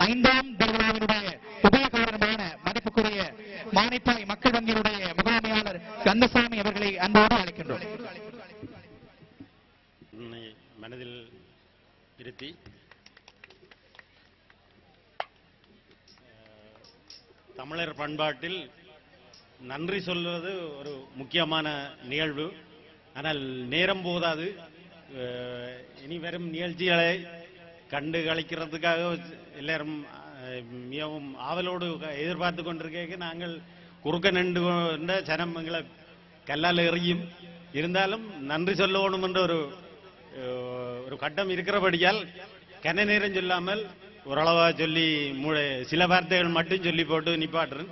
ஐந்தாம் திருவிழாவினுடைய உபயகாரணமான மதிப்புக்குரிய மானிப்பாய் மக்கள் வங்கியினுடைய முகாமையாளர் கந்தசாமி அவர்களை அன்போடு அழைக்கின்றோம். மனதில் இருத்தி தமிழர் பண்பாட்டில் நன்றி சொல்வது ஒரு முக்கியமான நிகழ்வு. ஆனால் நேரம் போதாது. இனி வரும் நிகழ்ச்சிகளை கண்டு கழிக்கிறதுக்காக எல்லாரும் மிகவும் ஆவலோடு எதிர்பார்த்து கொண்டிருக்க நாங்கள் குறுக்க நின்று கொண்ட சனம் எங்களை கல்லால் எறியும். இருந்தாலும் நன்றி சொல்லணும் என்ற ஒரு கட்டம் இருக்கிறபடியால் கன நேரம் சொல்லாமல் ஓரளவா சொல்லி சில வார்த்தைகள் மட்டும் சொல்லி போட்டு நிப்பாட்டுறேன்.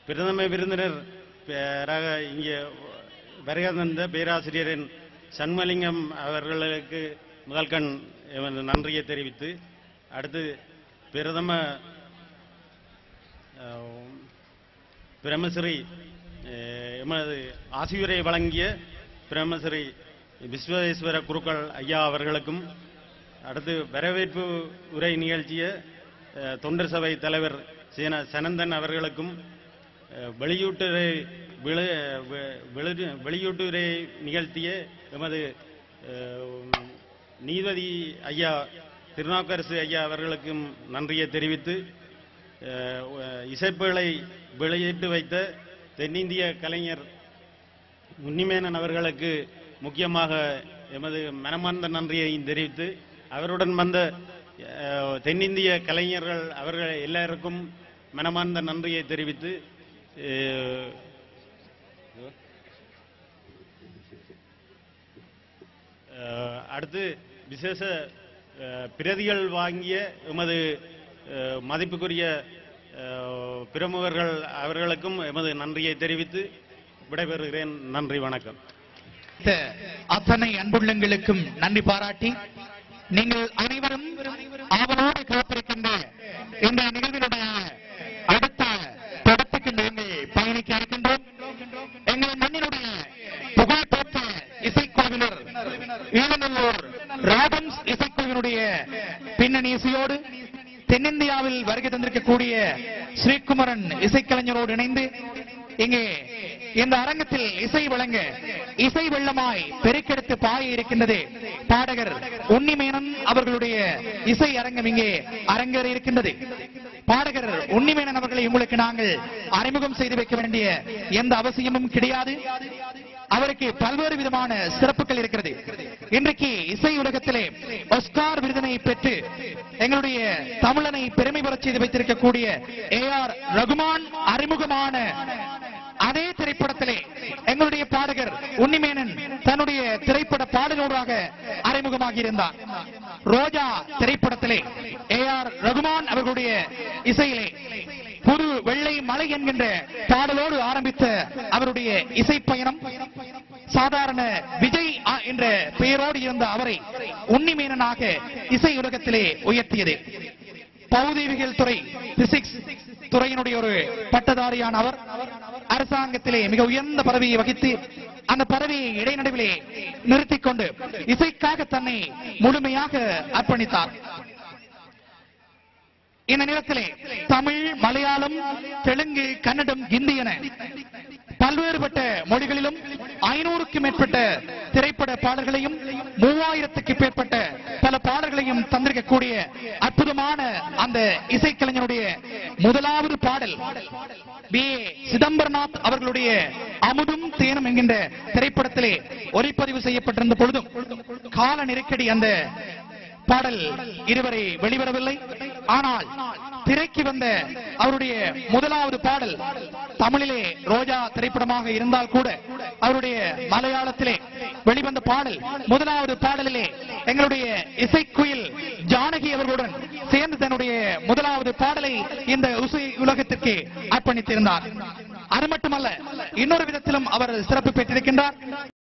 பிரதம விருந்தினர் இங்கே வருகை தந்த பேராசிரியரின் சண்மலிங்கம் அவர்களுக்கு முதல் கண் நன்றியை தெரிவித்து, அடுத்து பிரம்மஸ்ரீ எமது ஆசியுரை வழங்கிய பிரம்மஸ்ரீ விஸ்வேஸ்வர குருக்கள் ஐயா அவர்களுக்கும், அடுத்து வரவேற்பு உரை நிகழ்ச்சிய தொண்டர் சபை தலைவர் சனந்தன் அவர்களுக்கும், வெளியூட்டுரை நிகழ்த்திய எமது நீதிபதி ஐயா திருநாவுக்கரசு ஐயா அவர்களுக்கும் நன்றியை தெரிவித்து, இசைப்புகளை வெளியிட்டு வைத்த தென்னிந்திய கலைஞர் உன்னிமேனன் அவர்களுக்கு முக்கியமாக எமது மனமார்ந்த நன்றியையும் தெரிவித்து, அவருடன் வந்த தென்னிந்திய கலைஞர்கள் அவர்கள் எல்லாருக்கும் மனமார்ந்த நன்றியை தெரிவித்து, அடுத்து விசேஷ பிரதிகள் வாங்கிய எமது மதிப்புக்குரிய பிரமுகர்கள் அவர்களுக்கும் எமது நன்றியை தெரிவித்து விடைபெறுகிறேன். நன்றி, வணக்கம். அத்தனை அன்புள்ளங்களுக்கும் நன்றி பாராட்டி, நீங்கள் அனைவரும் ஆவலோடு காத்திருக்கின்ற இந்த நிகழ்வினுடைய அடுத்த படத்துக்கு நாங்கள் பயணிக்க இருக்கின்றோம். எங்கள் மண்ணினுடைய புகழ்பெற்ற இசைக்குழுவினர் ஈழநல்லூர் ராகம்ஸ் இசைக்குழுவினுடைய பின்னணி இசையோடு தென்னிந்தியாவில் வருகை தந்திருக்கக்கூடிய ஸ்ரீகுமரன் இசைக்கலைஞரோடு இணைந்து இங்கே இந்த அரங்கத்தில் இசை வழங்க இசை வெள்ளமாய் பெருக்கெடுத்து பாய இருக்கின்றது பாடகர் உன்னிமேனன் அவர்களுடைய இசை அரங்கம் இங்கே அரங்கேற இருக்கின்றது. பாடகர் உன்னிமேனன் அவர்களை உங்களுக்கு நாங்கள் அறிமுகம் செய்து வைக்க வேண்டிய எந்த அவசியமும் கிடையாது. அவருக்கு பல்வேறு விதமான சிறப்புகள் இருக்கிறது. இன்றைக்கு இசை உலகத்திலே ஆஸ்கார் விருதினை பெற்று எங்களுடைய தமிழனை பெருமை பெறச் செய்து வைத்திருக்கக்கூடிய AR ரகுமான் அறிமுகமான அதே திரைப்படத்திலே எங்களுடைய பாடகர் உன்னிமேனன் தன்னுடைய திரைப்பட பாடலோடாக அறிமுகமாகி இருந்தார். ரோஜா திரைப்படத்திலே AR ரகுமான் அவர்களுடைய இசையிலே புது வெள்ளை மலை என்கின்ற பாடலோடு ஆரம்பித்த அவருடைய இசை பயணம் சாதாரண விஜய் என்ற பெயரோடு இருந்த அவரை உன்னிமேனனாக இசை உலகத்திலே உயர்த்தியது. பௌதீவியல் துறை பிசிக்ஸ் துறையினுடைய ஒரு பட்டதாரியான அவர் அரசாங்கத்திலே மிக உயர்ந்த பதவியை வகித்து அந்த பதவியை இடைநடுவிலே நிறுத்திக் கொண்டு இசைக்காக தன்னை முழுமையாக அர்ப்பணித்தார். இந்த நேரத்திலே தமிழ், மலையாளம், தெலுங்கு, கன்னடம், ஹிந்தி என பல்வேறுபட்ட மொழிகளிலும் 500க்கும் மேற்பட்ட திரைப்பட பாடல்களையும் 3000க்கு மேற்பட்ட பல பாடல்களையும் தந்திருக்கக்கூடிய அற்புதமான அந்த இசைக்கலைஞருடைய முதலாவது பாடல் B.A. சிதம்பரநாத் அவர்களுடைய அமுதும் தேனும் என்கின்ற திரைப்படத்திலே ஒளிப்பதிவு செய்யப்பட்டிருந்த பொழுதும் கால நெருக்கடி அந்த பாடல் இருவரை வெளிவரவில்லை. ஆனால் திரைக்கு வந்த அவருடைய முதலாவது பாடல் தமிழிலே ரோஜா திரைப்படமாக இருந்தால் கூட அவருடைய மலையாளத்திலே வெளிவந்த பாடல் முதலாவது பாடலிலே எங்களுடைய இசைக்குயில் ஜானகி அவர்களுடன் சேர்ந்து தன்னுடைய முதலாவது பாடலை இந்த இசை உலகத்திற்கு அர்ப்பணித்திருந்தார். அது மட்டுமல்ல, இன்னொரு விதத்திலும் அவர் சிறப்பு பெற்றிருக்கின்றார்.